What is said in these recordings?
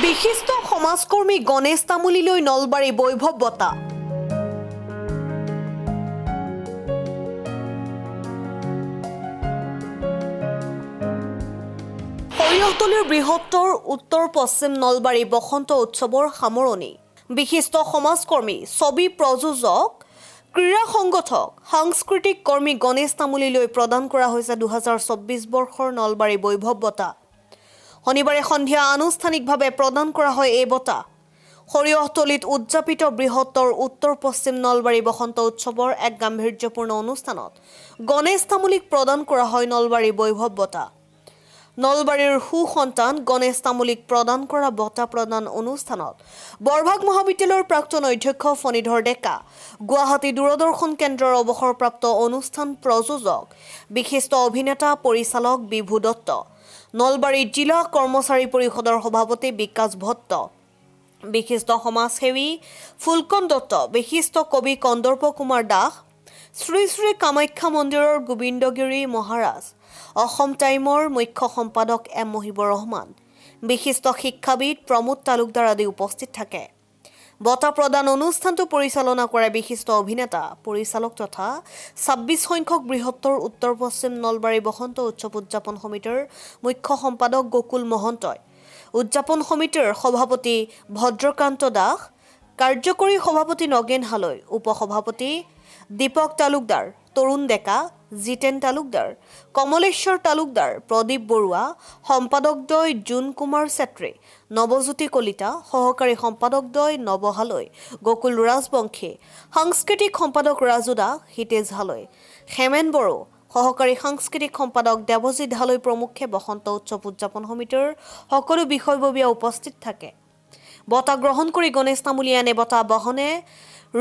বিশিষ্ট সমাজকৰ্মী গণেশ তামুলীলৈ নলবাৰী বৈভৱ বঁটা। সৰিয়হতলীৰ বৃহত্তৰ উত্তৰ পশ্চিম নলবাৰী বসন্ত উৎসৱৰ সামৰণি। বিশিষ্ট সমাজকৰ্মী, ছবি প্ৰযোজক, ক্ৰীড়া সংগঠক, সাংস্কৃতিক কৰ্মী গণেশ তামুলীলৈ প্ৰদান কৰা হৈছে 2024 বৰ্ষৰ নলবাৰী বৈভৱ বঁটা। শনিবাৰে সন্ধিয়া আনুষ্ঠানিকভাৱে প্ৰদান কৰা হয় এই বঁটা। সৰিয়হতলীত উদযাপিত বৃহত্তৰ উত্তৰ পশ্চিম নলবাৰী বসন্ত উৎসৱৰ এক গাম্ভীৰ্যপূৰ্ণ অনুষ্ঠানত গণেশ তামুলীক প্ৰদান কৰা হয় নলবাৰী বৈভৱ বঁটা। নলবাৰীৰ সুসন্তান গণেশ তামুলীক প্ৰদান কৰা বঁটা প্ৰদান অনুষ্ঠানত বৰভাগ মহাবিদ্যালয়ৰ প্ৰাক্তন অধ্যক্ষ ফণীধৰ ডেকা, গুৱাহাটী দূৰদৰ্শন কেন্দ্ৰৰ অৱসৰপ্ৰাপ্ত অনুষ্ঠান প্ৰযোজক, বিশিষ্ট অভিনেতা পৰিচালক বিভু দত্ত, নলবাৰী জিলা কৰ্মচাৰী পৰিষদৰ সভাপতি বিকাশ ভট্ট, বিশিষ্ট সমাজসেৱী ফুলকন দত্ত, বিশিষ্ট কবি কন্দৰ্প কুমাৰ দাস, শ্ৰী শ্ৰী কামাখ্যা মন্দিৰৰ গোবিন্দগিৰি মহাৰাজ, অসম টাইমৰ মুখ্য সম্পাদক এম মহিবুৰ ৰহমান, বিশিষ্ট শিক্ষাবিদ প্ৰমোদ তালুকদাৰ আদি উপস্থিত থাকে। বঁটা প্ৰদান অনুষ্ঠানটো পৰিচালনা কৰে বিশিষ্ট অভিনেতা, পৰিচালক তথা 26 সংখ্যক বৃহত্তৰ উত্তৰ পশ্চিম নলবাৰী বসন্ত উৎসৱ উদযাপন সমিতিৰ মুখ্য সম্পাদক গকুল মহন্তই, উদযাপন সমিতিৰ সভাপতি ভদ্ৰকান্ত দাস, কাৰ্যকৰী সভাপতি নগেন হালৈ, উপসভাপতি দীপক তালুকদাৰ, তৰুণ ডেকা, জিতেন তালুকদাৰ, কমলেশ্বৰ তালুকদাৰ, প্ৰদীপ বৰুৱা, সম্পাদকদ্বয় জোন কুমাৰ চেত্ৰী, নৱজ্যোতি কলিতা, সহকাৰী সম্পাদকদ্বয় নৱ হালৈ, গকুল ৰাজবংশী, সাংস্কৃতিক সম্পাদক ৰাজু দাস, হিতেশ হালৈ, হেমেন বড়ো, সহকাৰী সাংস্কৃতিক সম্পাদক দেৱজিৎ হালৈ প্ৰমুখ্যে বসন্ত উৎসৱ উদযাপন সমিতিৰ সকলো বিষয়ববীয়া উপস্থিত থাকে। বঁটা গ্ৰহণ কৰি গণেশ তামুলীয়ে এনে বঁটা বহনে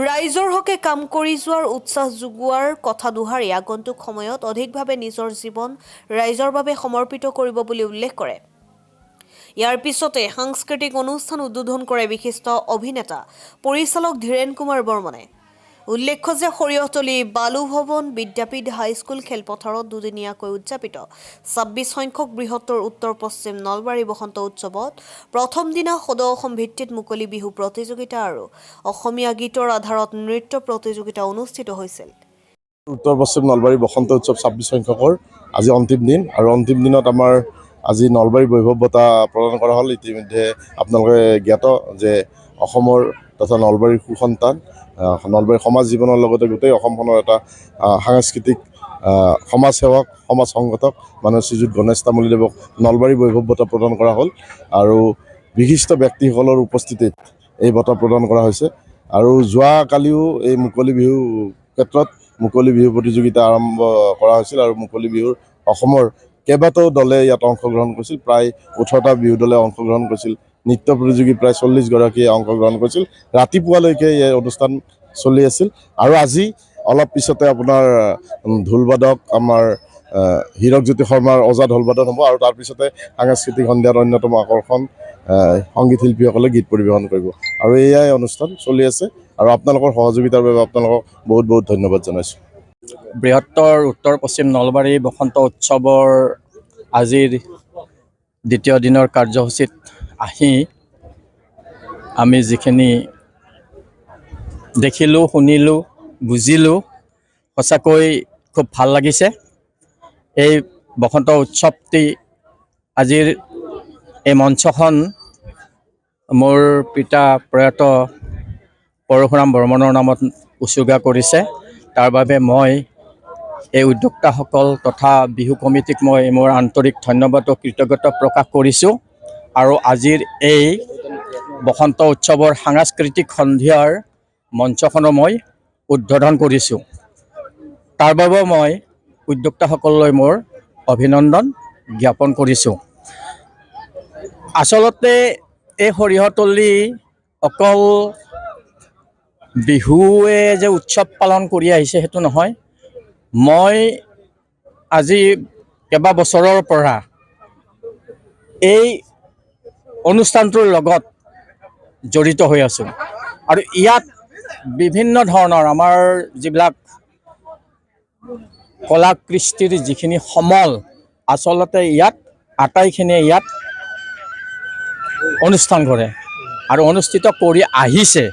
ৰাইজৰ হকে কাম কৰি যোৱাৰ উৎসাহ যোগোৱাৰ কথা দোহাৰি আগন্তুক সময়ত অধিকভাৱে নিজৰ জীৱন ৰাইজৰ বাবে সমৰ্পিত কৰিব বুলি উল্লেখ কৰে। ইয়াৰ পিছতে সাংস্কৃতিক অনুষ্ঠান উদ্বোধন কৰে বিশিষ্ট অভিনেতা পৰিচালক ধীৰেন কুমাৰ বৰ্মনে। উল্লেখ্য যে সৰিয়হতলী বালু ভৱন বিদ্যাপীঠ হাইস্কুল খেলপথাৰত দুদিনীয়াকৈ উদযাপিত 26 সংখ্যক বৃহত্তৰ উত্তৰ পশ্চিম নলবাৰী বসন্ত উৎসৱত প্ৰথম দিনা সদৌ অসম ভিত্তিত মুকলি বিহু প্ৰতিযোগিতা আৰু অসমীয়া গীতৰ আধাৰত নৃত্য প্ৰতিযোগিতা অনুষ্ঠিত হৈছিল। উত্তৰ পশ্চিম নলবাৰী বসন্ত উৎসৱ 26 সংখ্যকৰ আজি অন্তিম দিন আৰু অন্তিম দিনত আমাৰ আজি নলবাৰী বৈভৱ বঁটা প্ৰদান কৰা হ'ল। ইতিমধ্যে আপোনালোকে জ্ঞাত যে অসমৰ তথা নলবাৰীৰ সুসন্তান, নলবাৰীৰ সমাজ জীৱনৰ লগতে গোটেই অসমখনৰ এটা সাংস্কৃতিক সমাজসেৱক, সমাজ সংগঠক মানে শ্ৰীযুত গণেশ তামুলীদেৱক নলবাৰী বৈভৱ বঁটা প্ৰদান কৰা হ'ল আৰু বিশিষ্ট ব্যক্তিসকলৰ উপস্থিতিত এই বঁটা প্ৰদান কৰা হৈছে। আৰু যোৱাকালিও এই মুকলি বিহু ক্ষেত্ৰত মুকলি বিহু প্ৰতিযোগিতা আৰম্ভ কৰা হৈছিল আৰু মুকলি বিহুৰ অসমৰ কেইবাটাও দলে ইয়াত অংশগ্ৰহণ কৰিছিল। প্ৰায় 18টা বিহু দলে অংশগ্ৰহণ কৰিছিল। নৃত্য প্ৰতিযোগী প্ৰায় 40গৰাকীয়ে অংশগ্ৰহণ কৰিছিল। ৰাতিপুৱালৈকে এই অনুষ্ঠান চলি আছিল আৰু আজি অলপ পিছতে আপোনাৰ ঢোলবাদক আমাৰ হীৰকজ্যোতি শৰ্মাৰ ওজা ঢোলবাদন হ'ব আৰু তাৰপিছতে সাংস্কৃতিক সন্ধিয়াৰ অন্যতম আকৰ্ষণ সংগীত শিল্পীসকলে গীত পৰিৱেশন কৰিব আৰু এয়াই অনুষ্ঠান চলি আছে আৰু আপোনালোকৰ সহযোগিতাৰ বাবে আপোনালোকক বহুত বহুত ধন্যবাদ জনাইছোঁ। বৃহত্তৰ উত্তৰ পশ্চিম নলবাৰী বসন্ত উৎসৱৰ আজিৰ দ্বিতীয় দিনৰ কাৰ্যসূচীত আহি আমি যিখিনি দেখিলোঁ, শুনিলোঁ, বুজিলোঁ, সঁচাকৈ খুব ভাল লাগিছে। এই বসন্ত উৎসৱটি আজিৰ এই মঞ্চখন মোৰ পিতা প্ৰয়াত পৰশুৰাম বৰ্মনৰ নামত উচৰ্গা কৰিছে। তাৰ বাবে মই এই উদ্যোক্তাসকল তথা বিহু কমিটিক মই মোৰ আন্তৰিক ধন্যবাদ আৰু কৃতজ্ঞতা প্ৰকাশ কৰিছোঁ। আৰু আজিৰ এই বসন্ত উৎসৱৰ সাংস্কৃতিক সন্ধিয়াৰ মঞ্চখনো মই উদ্বোধন কৰিছোঁ। তাৰ বাবে মই উদ্যোক্তাসকললৈ মোৰ অভিনন্দন জ্ঞাপন কৰিছোঁ। আচলতে এই সৰিয়হতলী অকল বিহুৱে যে উৎসৱ পালন কৰি আহিছে সেইটো নহয়। মই আজি কেইবা বছৰৰ পৰা এই অনুষ্ঠানটোৰ লগত জড়িত হৈ আছোঁ আৰু ইয়াত বিভিন্ন ধৰণৰ আমাৰ যিবিলাক কলা কৃষ্টিৰ যিখিনি সমল আচলতে ইয়াত আটাইখিনিয়ে ইয়াত অনুষ্ঠান কৰে আৰু অনুষ্ঠিত কৰি আহিছে।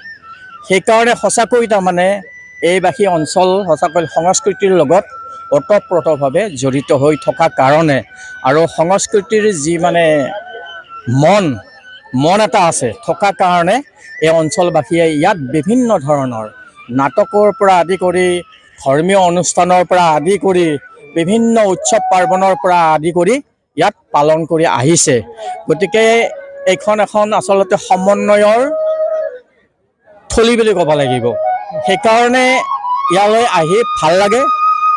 সেইকাৰণে সঁচাকৈ তাৰমানে এইবাসী অঞ্চল সঁচাকৈ সংস্কৃতিৰ লগত ওতঃপ্ৰোতভাৱে জড়িত হৈ থকা কাৰণে আৰু সংস্কৃতিৰ যি মানে মন এটা আছে থকা কাৰণে এই অঞ্চলবাসীয়ে ইয়াত বিভিন্ন ধৰণৰ নাটকৰ পৰা আদি কৰি ধৰ্মীয় অনুষ্ঠানৰ পৰা আদি কৰি বিভিন্ন উৎসৱ পাৰ্বণৰ পৰা আদি কৰি ইয়াত পালন কৰি আহিছে। গতিকে এইখন এখন আচলতে সমন্বয়ৰ থলী বুলি ক'ব লাগিব। সেইকাৰণে ইয়ালৈ আহি ভাল লাগে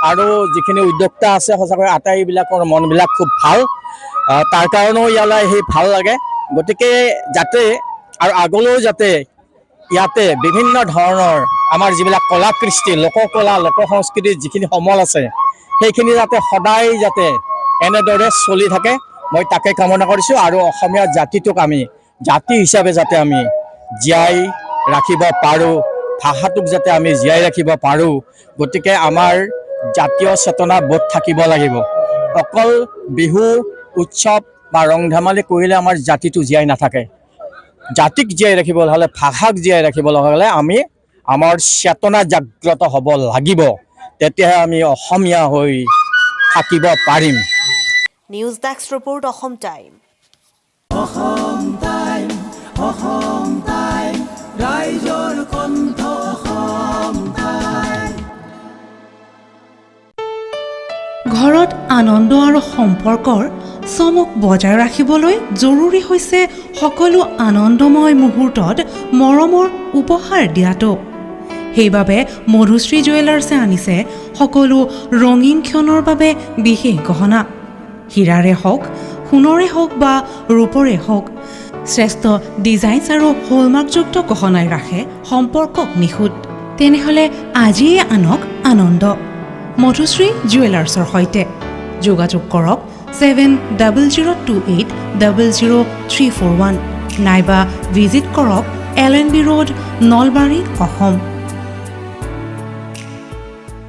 আৰু যিখিনি উদ্যোক্তা আছে সঁচাকৈ আটাইবিলাকৰ মনবিলাক খুব ভাল, তাৰ কাৰণেও ইয়ালৈ আহি ভাল লাগে। গতিকে যাতে আৰু আগলৈও যাতে ইয়াতে বিভিন্ন ধৰণৰ আমাৰ যিবিলাক কলা কৃষ্টি, লোককলা, লোক সংস্কৃতিৰ যিখিনি সমল আছে সেইখিনি যাতে সদায় যাতে এনেদৰে চলি থাকে, মই তাকে কামনা কৰিছোঁ। আৰু অসমীয়া জাতিটোক আমি জাতি হিচাপে যাতে আমি জীয়াই ৰাখিব পাৰোঁ, ভাষাটোক যাতে আমি জীয়াই ৰাখিব পাৰোঁ। গতিকে আমাৰ জাতীয় চেতনা বোধ থাকিব লাগিব। অকল বিহু উৎসৱ বা ৰং ধেমালি কৰিলে আমাৰ জাতিটো জীয়াই নাথাকে। জাতিক জীয়াই ৰাখিবলৈ হ'লে, ভাষাক জীয়াই ৰাখিবলৈ হ'লে আমি আমাৰ চেতনা জাগ্ৰত হ'ব লাগিব, তেতিয়াহে আমি অসমীয়া হৈ থাকিব পাৰিম। News desk report, Assam time. ৰাইজৰ কণ্ঠ অসম টাইম। ঘৰত আনন্দ আৰু সম্পৰ্কৰ চমক বজাই ৰাখিবলৈ জৰুৰী হৈছে সকলো আনন্দময় মুহূৰ্তত মৰমৰ উপহাৰ দিয়াটো। সেইবাবে মধুশ্ৰী জুৱেলাৰ্ছে আনিছে সকলো ৰঙীন ক্ষণৰ বাবে বিশেষ গহনা। হীৰাৰে হওক, সোণৰে হওক বা ৰূপৰে হওক, শ্ৰেষ্ঠ ডিজাইনছ আৰু হলমাৰ্কযুক্ত গহনাই ৰাখে সম্পৰ্কক নিখুঁত। তেনেহ'লে আজিয়ে আনক আনন্দ মধুশ্ৰী জুৱেলাৰ্ছৰ সৈতে। যোগাযোগ কৰক 7002800341 নাইবা ভিজিট কৰক LNB ৰোড, নলবাৰী, অসম।